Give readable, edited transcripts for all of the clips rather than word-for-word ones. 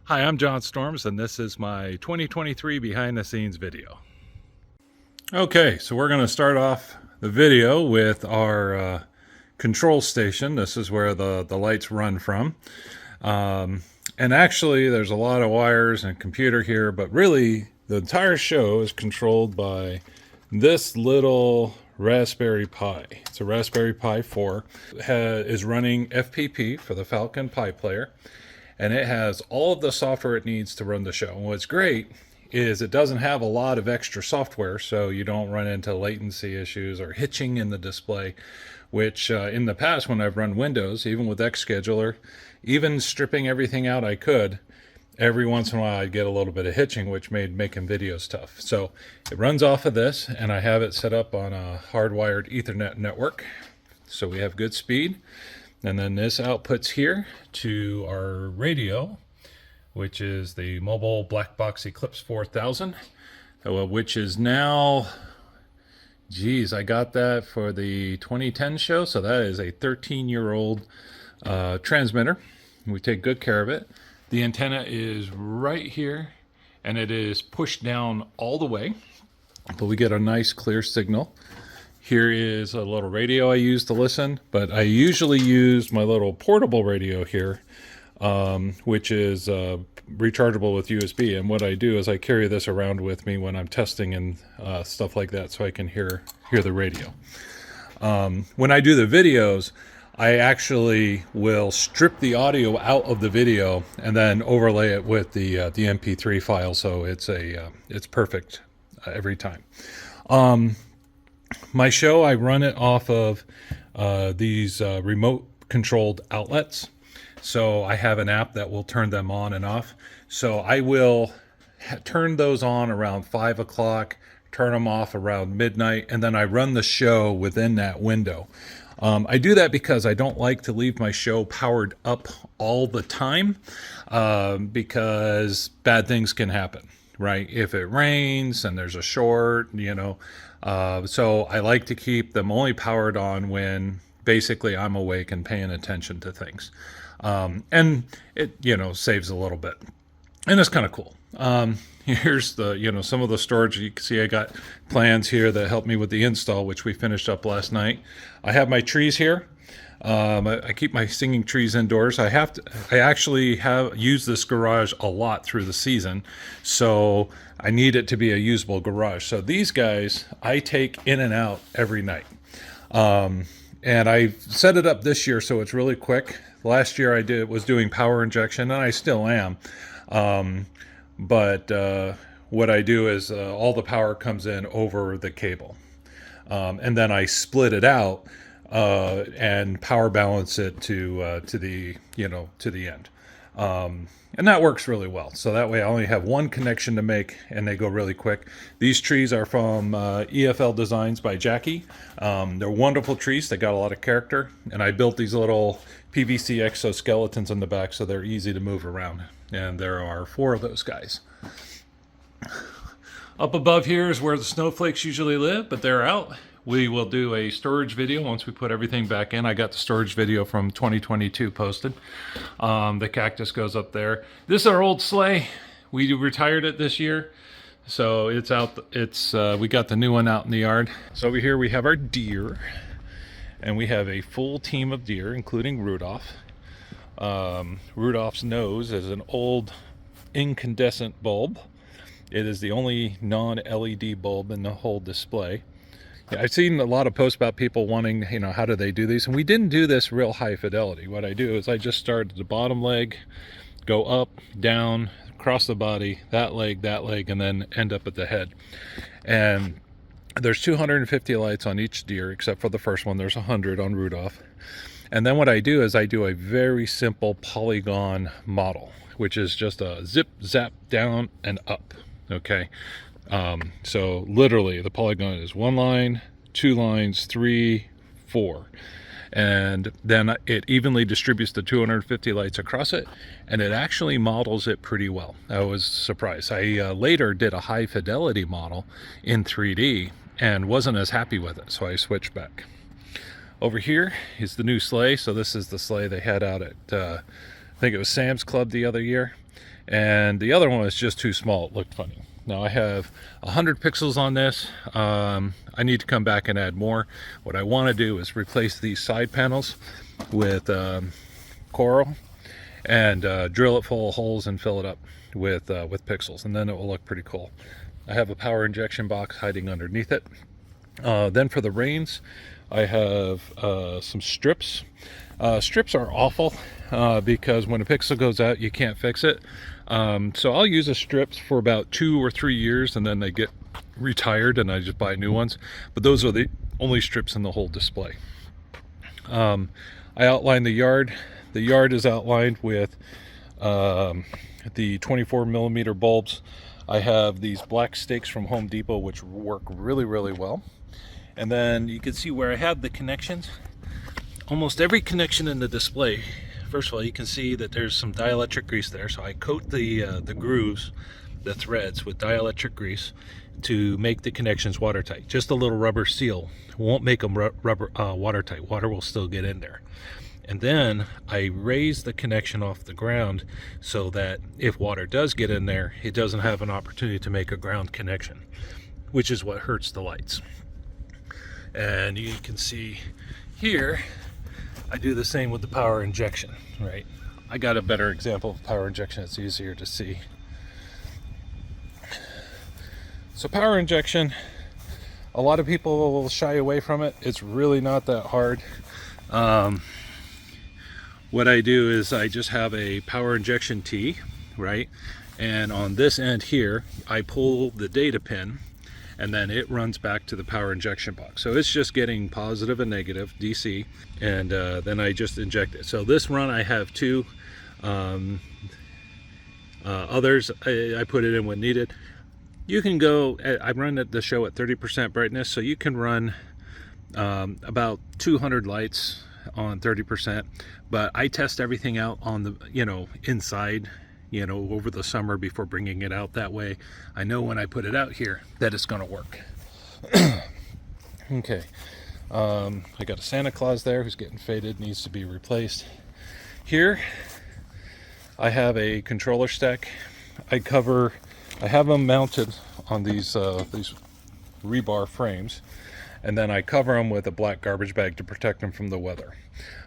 Hi, I'm John Storms, and this is my 2023 behind the scenes video. Okay, so we're going to start off the video with our control station. This is where the lights run from. And actually, there's a lot of wires and computer here, but really, the entire show is controlled by this little Raspberry Pi. It's a Raspberry Pi 4. It is running FPP for the Falcon Pi player. And it has all of the software it needs to run the show. And what's great is it doesn't have a lot of extra software, so you don't run into latency issues or hitching in the display, which in the past when I've run Windows, even with Xscheduler, even stripping everything out I could, every once in a while I'd get a little bit of hitching, which made making videos tough. So it runs off of this, and I have it set up on a hardwired Ethernet network, so we have good speed. And then this outputs here to our radio, which is the mobile black box Eclipse 4000, which is now, geez, I got that for the 2010 show, so that is a 13-year-old transmitter. We take good care of it. The antenna is right here, and it is pushed down all the way, but we get a nice clear signal. Here is a little radio I use to listen, but I usually use my little portable radio here, which is rechargeable with USB. And what I do is I carry this around with me when I'm testing and stuff like that, so I can hear the radio. When I do the videos, I actually will strip the audio out of the video and then overlay it with the MP3 file, so it's perfect every time. My show, I run it off of these remote controlled outlets. So I have an app that will turn them on and off. So I will turn those on around 5 o'clock, turn them off around midnight, and then I run the show within that window. I do that because I don't like to leave my show powered up all the time because bad things can happen, right? If it rains and there's a short, so I like to keep them only powered on when basically I'm awake and paying attention to things. And it, saves a little bit. And it's kind of cool. Here's the, some of the storage. You can see I got plans here that help me with the install, which we finished up last night. I have my trees here. I keep my singing trees indoors. I actually have used this garage a lot through the season, so I need it to be a usable garage. So these guys I take in and out every night. And I set it up this year so it's really quick. Last year I was doing power injection, and I still am. But what I do is all the power comes in over the cable. And then I split it out and power balance it to the end. And that works really well. So that way I only have one connection to make, and they go really quick. These trees are from EFL Designs by Jackie. They're wonderful trees. They got a lot of character. And I built these little PVC exoskeletons in the back so they're easy to move around. And there are 4 of those guys. Up above here is where the snowflakes usually live, but they're out. We will do a storage video once we put everything back in. I got the storage video from 2022 posted. The cactus goes up there. This is our old sleigh. We retired it this year, so it's out. We got the new one out in the yard. So over here we have our deer, and we have a full team of deer, including Rudolph. Rudolph's nose is an old incandescent bulb. It is the only non-LED bulb in the whole display. I've seen a lot of posts about people wanting, how do they do these? And we didn't do this real high fidelity. What I do is I just start at the bottom leg, go up, down, across the body, that leg, and then end up at the head. And there's 250 lights on each deer, except for the first one. There's 100 on Rudolph. And then what I do is I do a very simple polygon model, which is just a zip, zap, down, and up. Okay. So literally the polygon is 1 line, 2 lines, 3, 4. And then it evenly distributes the 250 lights across it, and it actually models it pretty well. I was surprised. I later did a high fidelity model in 3D and wasn't as happy with it, so I switched back. Over here is the new sleigh. So this is the sleigh they had out at, I think it was Sam's Club the other year. and the other one was just too small. It looked funny. Now I have 100 pixels on this. I need to come back and add more. What I want to do is replace these side panels with coral and drill it full of holes and fill it up with pixels, and then it will look pretty cool. I have a power injection box hiding underneath it. Then for the reins, I have some strips. Strips are awful because when a pixel goes out, you can't fix it. So I'll use the strips for about 2 or 3 years, and then they get retired and I just buy new ones. But those are the only strips in the whole display. I outlined the yard. The yard is outlined with the 24 millimeter bulbs. I have these black stakes from Home Depot, which work really, really well. And then you can see where I have the connections. Almost every connection in the display, first of all, you can see that there's some dielectric grease there. So I coat the grooves, the threads, with dielectric grease to make the connections watertight. Just a little rubber seal won't make them watertight. Water will still get in there. And then I raise the connection off the ground so that if water does get in there, it doesn't have an opportunity to make a ground connection, which is what hurts the lights. And you can see here, I do the same with the power injection, right? I got a better example of power injection. It's easier to see. So power injection, a lot of people will shy away from it. It's really not that hard. What I do is I just have a power injection tee, right? And on this end here, I pull the data pin, and then it runs back to the power injection box. So it's just getting positive and negative DC, and then I just inject it. So this run I have 2. Others I put it in when needed. You can go, I run the show at 30% brightness, so you can run about 200 lights on 30%, but I test everything out on the, inside, over the summer before bringing it out. That way I know when I put it out here that it's going to work. Okay. I got a Santa Claus there who's getting faded, needs to be replaced. Here I have a controller stack. I have them mounted on these rebar frames, and then I cover them with a black garbage bag to protect them from the weather.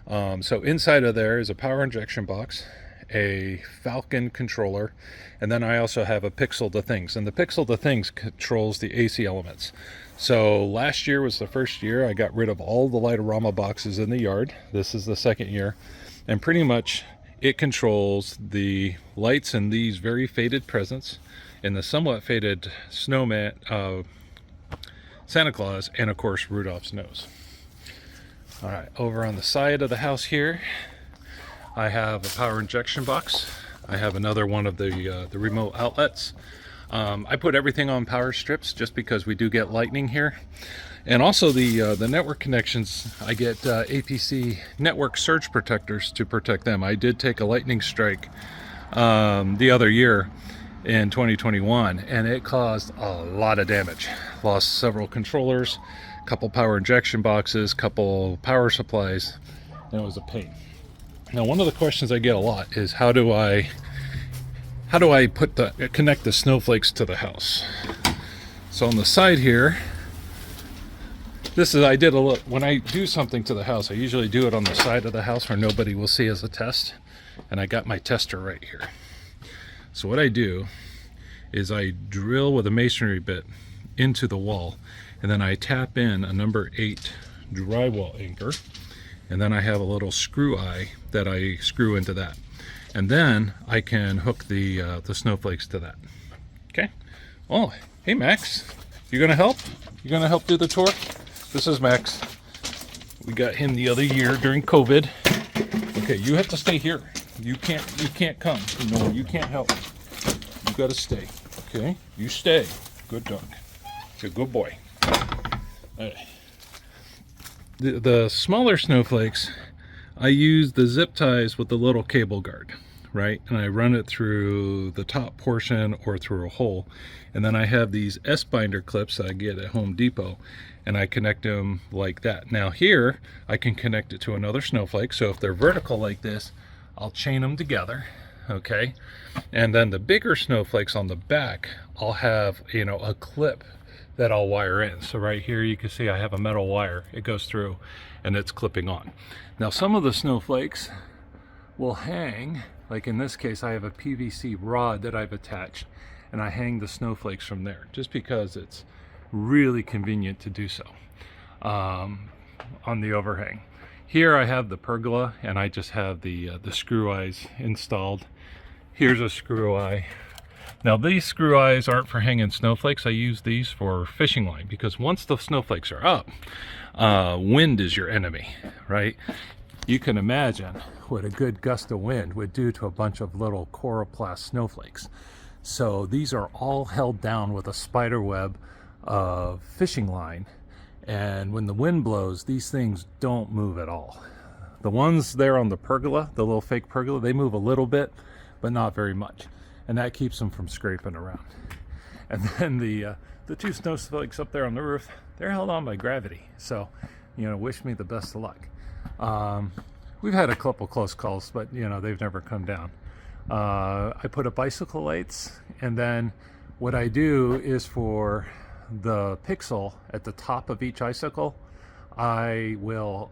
So inside of there is a power injection box, a Falcon controller, and then I also have a Pixel to Things, and the Pixel to Things controls the AC elements. So last year was the first year I got rid of all the Lightorama boxes in the yard. This is the second year, and pretty much it controls the lights in these very faded presents, and the somewhat faded snowman, Santa Claus, and of course Rudolph's nose. All right, over on the side of the house here, I have a power injection box. I have another one of the remote outlets. I put everything on power strips just because we do get lightning here. And also the network connections, I get APC network surge protectors to protect them. I did take a lightning strike the other year in 2021, and it caused a lot of damage. Lost several controllers, a couple power injection boxes, couple power supplies, and it was a pain. Now, one of the questions I get a lot is how do I connect the snowflakes to the house? So on the side here, I did a look. When I do something to the house, I usually do it on the side of the house where nobody will see as a test. And I got my tester right here. So what I do is I drill with a masonry bit into the wall, and then I tap in a number 8 drywall anchor, and then I have a little screw eye that I screw into that. And then I can hook the snowflakes to that. Okay. Oh, hey Max, you gonna help? You gonna help do the tour? This is Max. We got him the other year during COVID. Okay, you have to stay here. You can't come. No, you can't help. You gotta stay. Okay, you stay. Good dog. You're a good boy. The smaller snowflakes, I use the zip ties with the little cable guard, right? And I run it through the top portion or through a hole. And then I have these S-binder clips that I get at Home Depot, and I connect them like that. Now here, I can connect it to another snowflake. So if they're vertical like this, I'll chain them together, okay? And then the bigger snowflakes on the back, I'll have, you know, a clip that I'll wire in. So right here you can see I have a metal wire. It goes through and it's clipping on. Now some of the snowflakes will hang, like in this case I have a PVC rod that I've attached, and I hang the snowflakes from there just because it's really convenient to do so on the overhang. Here I have the pergola, and I just have the screw eyes installed. Here's a screw eye. Now these screw eyes aren't for hanging snowflakes. I use these for fishing line, because once the snowflakes are up, wind is your enemy, right? You can imagine what a good gust of wind would do to a bunch of little coroplast snowflakes. So these are all held down with a spider web of fishing line, and when the wind blows, these things don't move at all. The ones there on the pergola, the little fake pergola, they move a little bit, but not very much, and that keeps them from scraping around. And then the two snowflakes up there on the roof, they're held on by gravity, so you know, wish me the best of luck. We've had a couple close calls, but you know, they've never come down. I put up bicycle lights, and then what I do is for the pixel at the top of each icicle, I will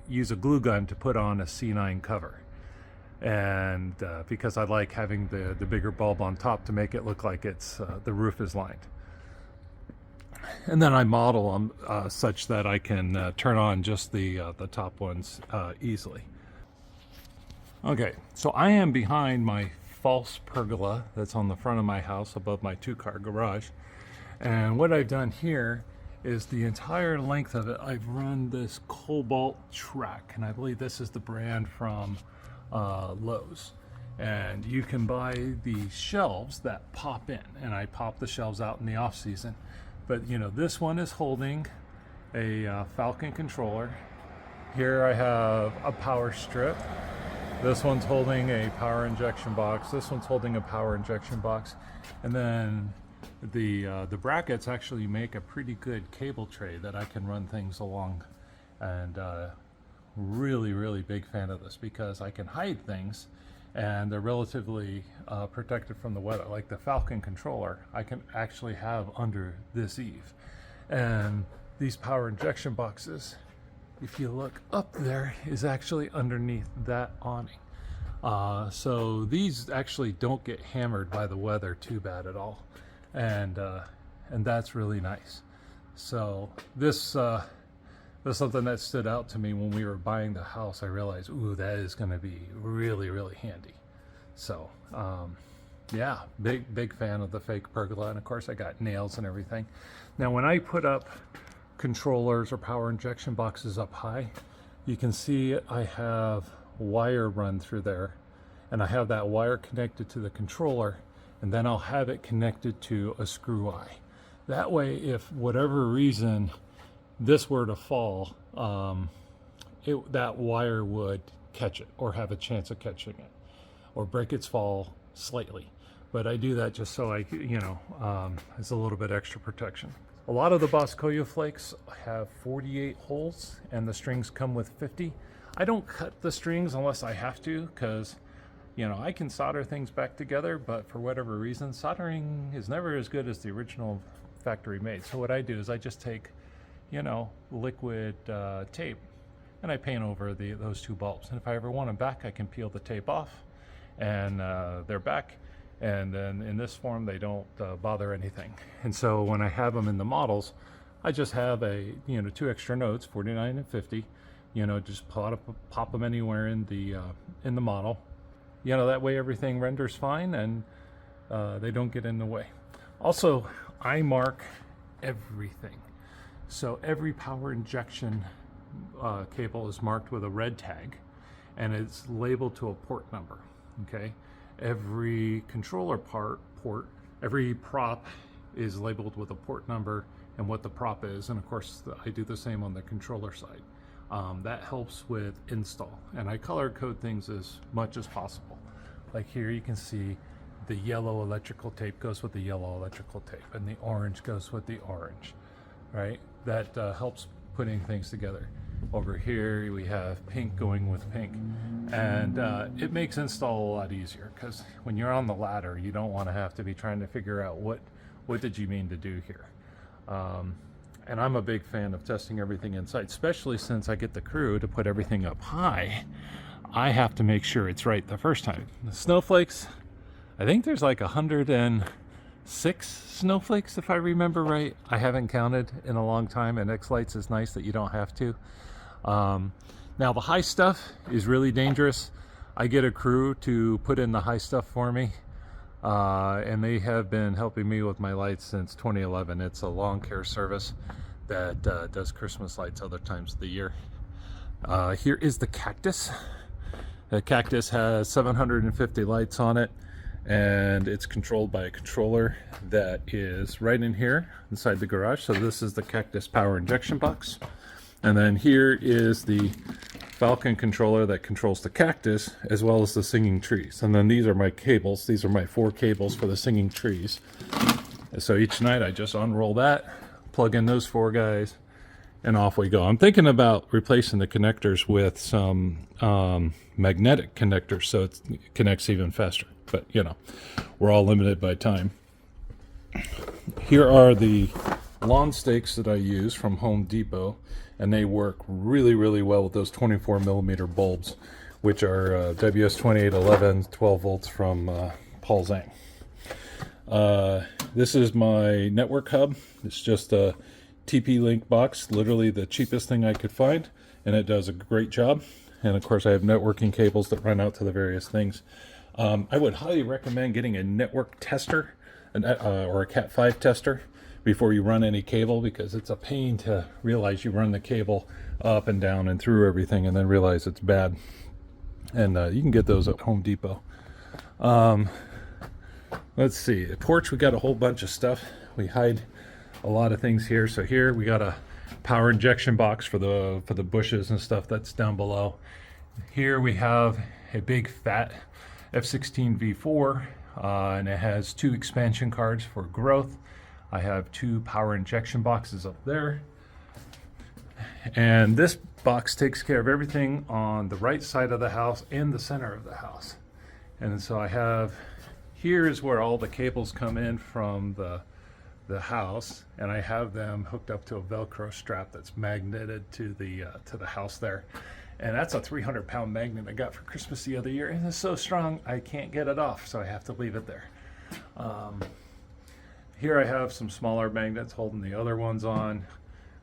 use a glue gun to put on a C9 cover, and because I like having the bigger bulb on top to make it look like it's the roof is lined. And then I model them such that I can turn on just the top ones easily. Okay, so I am behind my false pergola that's on the front of my house above my 2-car garage. And what I've done here is the entire length of it, I've run this cobalt track, and I believe this is the brand from Lowe's. And you can buy the shelves that pop in, and I pop the shelves out in the off season. But you know, this one is holding a Falcon controller. Here I have a power strip. This one's holding a power injection box. This one's holding a power injection box. And then the brackets actually make a pretty good cable tray that I can run things along. And really big fan of this, because I can hide things and they're relatively protected from the weather. Like the Falcon controller, I can actually have under this eave. And these power injection boxes, if you look up there, is actually underneath that awning. So these actually don't get hammered by the weather too bad at all. And that's really nice. So this was something that stood out to me when we were buying the house. I realized, ooh, that is going to be really handy. So yeah, big fan of the fake pergola, and of course I got nails and everything. Now when I put up controllers or power injection boxes up high, you can see I have wire run through there, and I have that wire connected to the controller, and then I'll have it connected to a screw eye. That way, if whatever reason this were to fall, that wire would catch it, or have a chance of catching it, or break its fall slightly. But I do that just so it's a little bit extra protection. A lot of the Boscoyo flakes have 48 holes, and the strings come with 50. I don't cut the strings unless I have to, because I can solder things back together, but for whatever reason, soldering is never as good as the original factory made. So what I do is I just take liquid tape, and I paint over those two bulbs. And if I ever want them back, I can peel the tape off, and they're back. And then in this form, they don't bother anything. And so when I have them in the models, I just have two extra notes, 49 and 50. Just pop them anywhere in the model. That way everything renders fine, and they don't get in the way. Also, I mark everything. So every power injection cable is marked with a red tag, and it's labeled to a port number. Okay. Every controller port, every prop is labeled with a port number and what the prop is. And of course, I do the same on the controller side. That helps with install. And I color code things as much as possible. Like here you can see the yellow electrical tape goes with the yellow electrical tape, and the orange goes with the orange, right? That helps putting things together. Over here we have pink going with pink, and it makes install a lot easier, because when you're on the ladder you don't want to have to be trying to figure out what did you mean to do here. And I'm a big fan of testing everything inside, especially since I get the crew to put everything up high. I have to make sure it's right the first time. The snowflakes, I think there's like 106 snowflakes if I remember right. I haven't counted in a long time, and X-Lights is nice that you don't have to. Now the high stuff is really dangerous. I get a crew to put in the high stuff for me, and they have been helping me with my lights since 2011. It's a lawn care service that does Christmas lights other times of the year. Here is the cactus. The cactus has 750 lights on it, and it's controlled by a controller that is right in here inside the garage. So this is the cactus power injection box. And then here is the Falcon controller that controls the cactus as well as the singing trees. And then these are my cables. These are my 4 cables for the singing trees. So each night I just unroll that, plug in those 4 guys, and off we go. I'm thinking about replacing the connectors with some magnetic connectors so it connects even faster. But, you know, we're all limited by time. Here are the lawn stakes that I use from Home Depot, and they work really, really well with those 24 millimeter bulbs, which are WS2811 12 volts from Paul Zhang. This is my network hub. It's just a TP-Link box, literally the cheapest thing I could find, and it does a great job. And of course I have networking cables that run out to the various things. I would highly recommend getting a network tester or a Cat5 tester before you run any cable, because it's a pain to realize you run the cable up and down and through everything and then realize it's bad. And you can get those at Home Depot. Let's see, at porch we got a whole bunch of stuff. We hide a lot of things here. So here we got a power injection box for the bushes and stuff that's down below. Here we have a big fat F16 V4, and it has 2 expansion cards for growth. I have 2 power injection boxes up there, and this box takes care of everything on the right side of the house and the center of the house. And so I have, here is where all the cables come in from the house, and I have them hooked up to a Velcro strap that's magneted to the house there. And that's a 300-pound magnet I got for Christmas the other year, and it's so strong I can't get it off, so I have to leave it there. Here I have some smaller magnets holding the other ones on,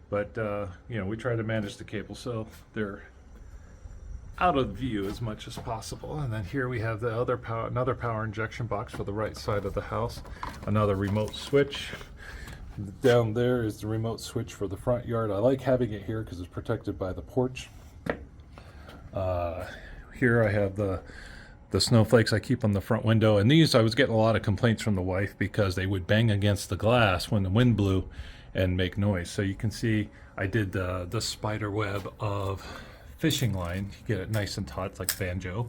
but you know, we try to manage the cable so they're out of view as much as possible. And then here we have the other another power injection box for the right side of the house, another remote switch. Down there is the remote switch for the front yard. I like having it here because it's protected by the porch. Here I have the snowflakes I keep on the front window, and these I was getting a lot of complaints from the wife because they would bang against the glass when the wind blew and make noise. So you can see I did the spider web of fishing line. You get it nice and taut like banjo,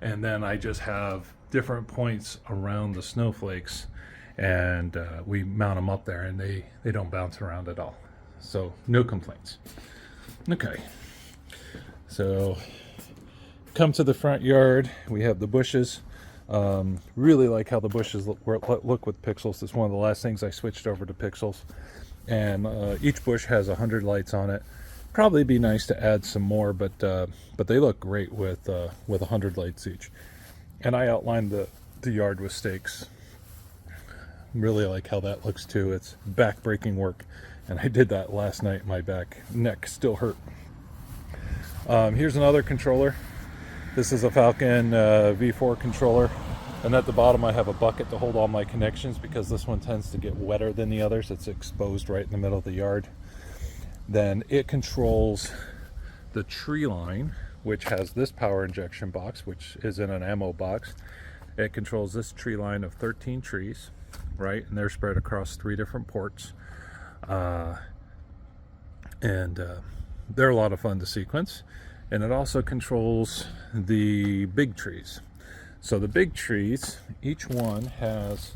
and then I just have different points around the snowflakes, and we mount them up there, and they don't bounce around at all. So no complaints. Okay, so come to the front yard. We have the bushes. Really like how the bushes look with pixels. It's one of the last things I switched over to pixels. And each bush has 100 lights on it. Probably be nice to add some more, but they look great with 100 lights each. And I outlined the yard with stakes. Really like how that looks too. It's back-breaking work, and I did that last night. My neck still hurt. Here's another controller. This is a Falcon V4 controller, and at the bottom I have a bucket to hold all my connections because this one tends to get wetter than the others. It's exposed right in the middle of the yard. Then it controls the tree line, which has this power injection box, which is in an ammo box. It controls this tree line of 13 trees, right? And they're spread across 3 different ports. They're a lot of fun to sequence. And it also controls the big trees. So the big trees, each one has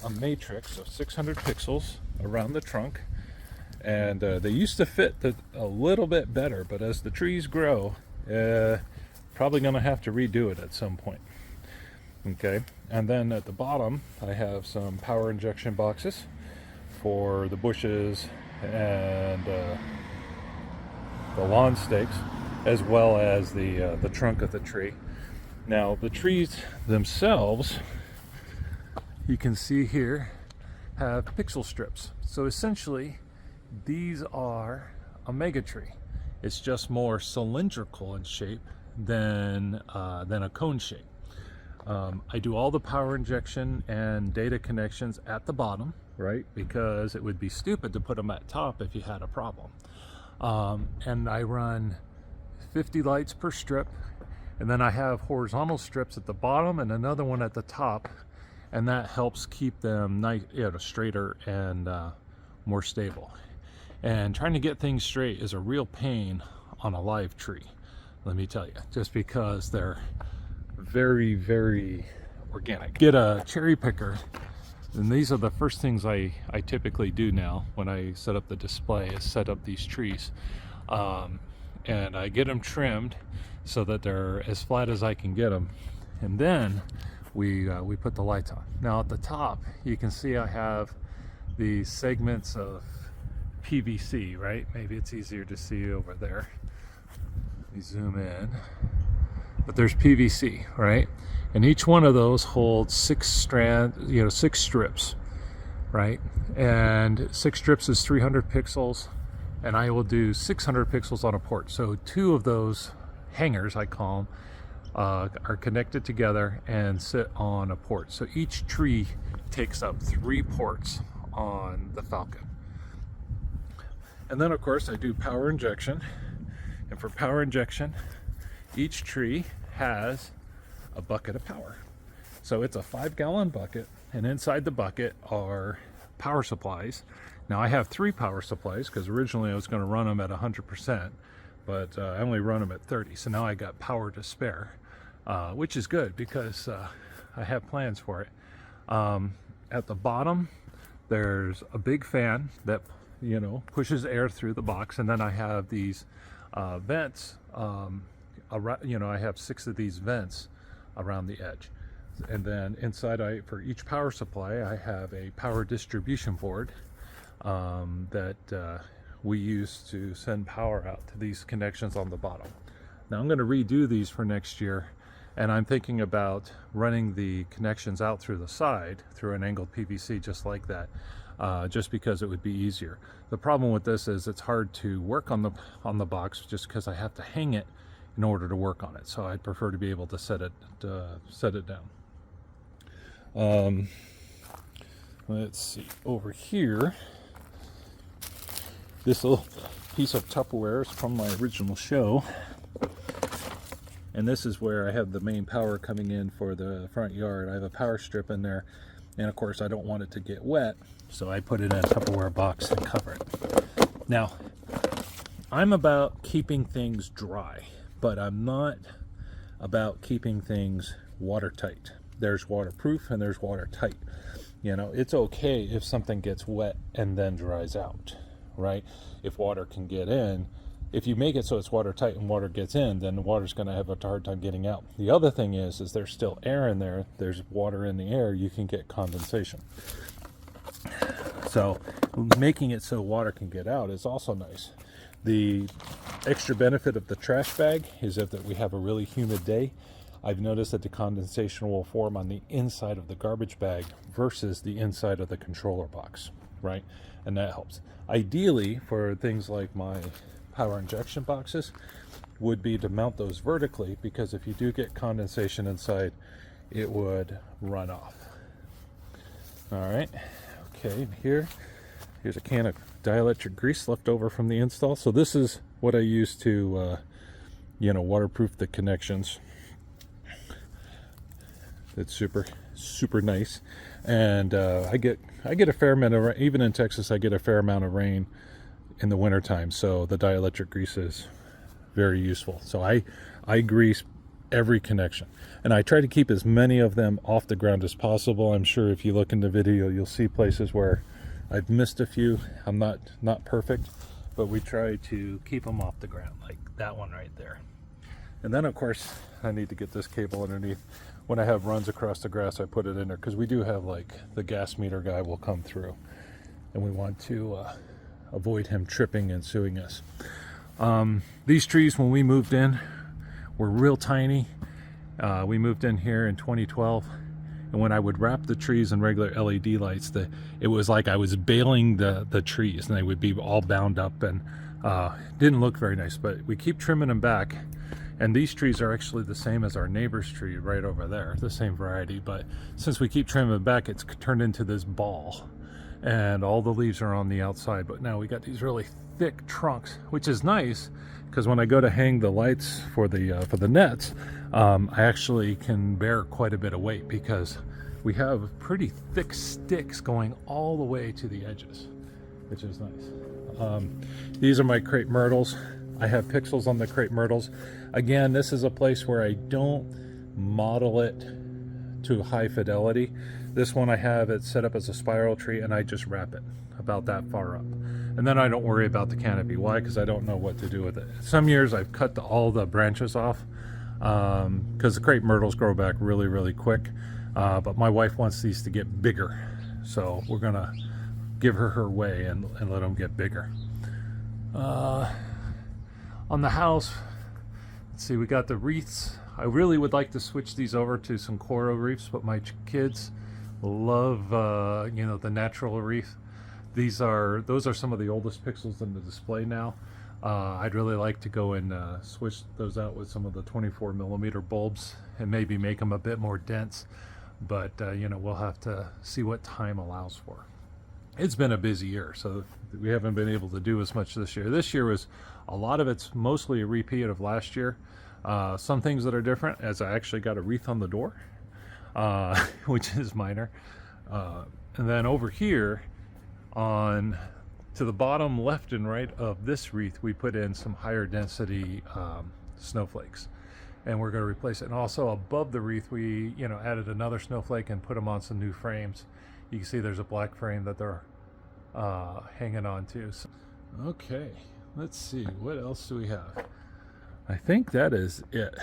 a matrix of 600 pixels around the trunk, and they used to fit a little bit better, but as the trees grow, probably gonna have to redo it at some point. Okay, and then at the bottom I have some power injection boxes for the bushes and the lawn stakes, as well as the trunk of the tree. Now the trees themselves, you can see here, have pixel strips. So essentially these are a mega tree. It's just more cylindrical in shape than a cone shape. I do all the power injection and data connections at the bottom, right? Because it would be stupid to put them at top if you had a problem. And I run 50 lights per strip, and then I have horizontal strips at the bottom and another one at the top, and that helps keep them nice, straighter and more stable. And trying to get things straight is a real pain on a live tree, let me tell you, just because they're very, very organic. Get a cherry picker, and these are the first things I typically do now when I set up the display, is set up these trees. And I get them trimmed so that they're as flat as I can get them, and then we put the lights on. Now at the top you can see I have these segments of PVC, right? Maybe it's easier to see over there. Let me zoom in. But there's PVC, right? And each one of those holds 6 strips, right? And 6 strips is 300 pixels, and I will do 600 pixels on a port. So 2 of those hangers, I call them, are connected together and sit on a port. So each tree takes up 3 ports on the Falcon. And then of course I do power injection, and for power injection each tree has a bucket of power. So it's a 5-gallon bucket, and inside the bucket are power supplies. Now I have 3 power supplies because originally I was going to run them at 100%, but I only run them at 30. So now I got power to spare, which is good because I have plans for it. At the bottom there's a big fan that pushes air through the box, and then I have these vents. I have 6 of these vents around the edge, and then inside for each power supply I have a power distribution board that we use to send power out to these connections on the bottom. Now I'm going to redo these for next year, and I'm thinking about running the connections out through the side through an angled PVC just like that, just because it would be easier. The problem with this is it's hard to work on the box just because I have to hang it in order to work on it. So I'd prefer to be able to set it down. Let's see, over here, this little piece of Tupperware is from my original show, and this is where I have the main power coming in for the front yard. I have a power strip in there, and of course I don't want it to get wet, so I put it in a Tupperware box and cover it. Now I'm about keeping things dry, but I'm not about keeping things watertight. There's waterproof and there's watertight. It's okay if something gets wet and then dries out, right? If water can get in, if you make it so it's watertight and water gets in, then the water's going to have a hard time getting out. The other thing is there's still air in there. There's water in the air. You can get condensation. So making it so water can get out is also nice. The extra benefit of the trash bag is if we have a really humid day, I've noticed that the condensation will form on the inside of the garbage bag versus the inside of the controller box, right? And that helps. Ideally, for things like my power injection boxes, would be to mount those vertically, because if you do get condensation inside, it would run off. All right, okay, here's a can of dielectric grease left over from the install. So this is what I use to waterproof the connections. It's super nice, and I get a fair amount of, even in Texas I get a fair amount of rain in the wintertime, so the dielectric grease is very useful. So I grease every connection, and I try to keep as many of them off the ground as possible. I'm sure if you look in the video you'll see places where I've missed a few. I'm not perfect, but we try to keep them off the ground, like that one right there. And then of course I need to get this cable underneath. When I have runs across the grass, I put it in there because we do have, like, the gas meter guy will come through, and we want to avoid him tripping and suing us. These trees, when we moved in, were real tiny. We moved in here in 2012, and when I would wrap the trees in regular LED lights, it was like I was baling the trees, and they would be all bound up, and didn't look very nice. But we keep trimming them back, and these trees are actually the same as our neighbor's tree right over there, the same variety. But since we keep trimming them back, it's turned into this ball, and all the leaves are on the outside. But now we got these really thick trunks, which is nice because when I go to hang the lights for the nets, I actually can bear quite a bit of weight because we have pretty thick sticks going all the way to the edges, which is nice. These are my crepe myrtles. I have pixels on the crepe myrtles. Again, this is a place where I don't model it to high fidelity. This one I have it set up as a spiral tree, and I just wrap it about that far up. And then I don't worry about the canopy. Why? Because I don't know what to do with it. Some years I've cut all the branches off because the crepe myrtles grow back really, really quick. But my wife wants these to get bigger. So we're gonna give her way and let them get bigger. On the house, let's see, we got the wreaths. I really would like to switch these over to some coral wreaths, but my kids love the natural wreath. Those are some of the oldest pixels in the display now. I'd really like to go and switch those out with some of the 24mm bulbs and maybe make them a bit more dense, but we'll have to see what time allows for. It's been a busy year, so we haven't been able to do as much this year. This year was, a lot of it's mostly a repeat of last year. Some things that are different, as I actually got a wreath on the door, which is minor. And then over here, to the bottom left and right of this wreath, we put in some higher density snowflakes, and we're going to replace it. And also above the wreath, we added another snowflake and put them on some new frames. You can see there's a black frame that they're hanging on to. So, okay, let's see, what else do we have? I think that is it.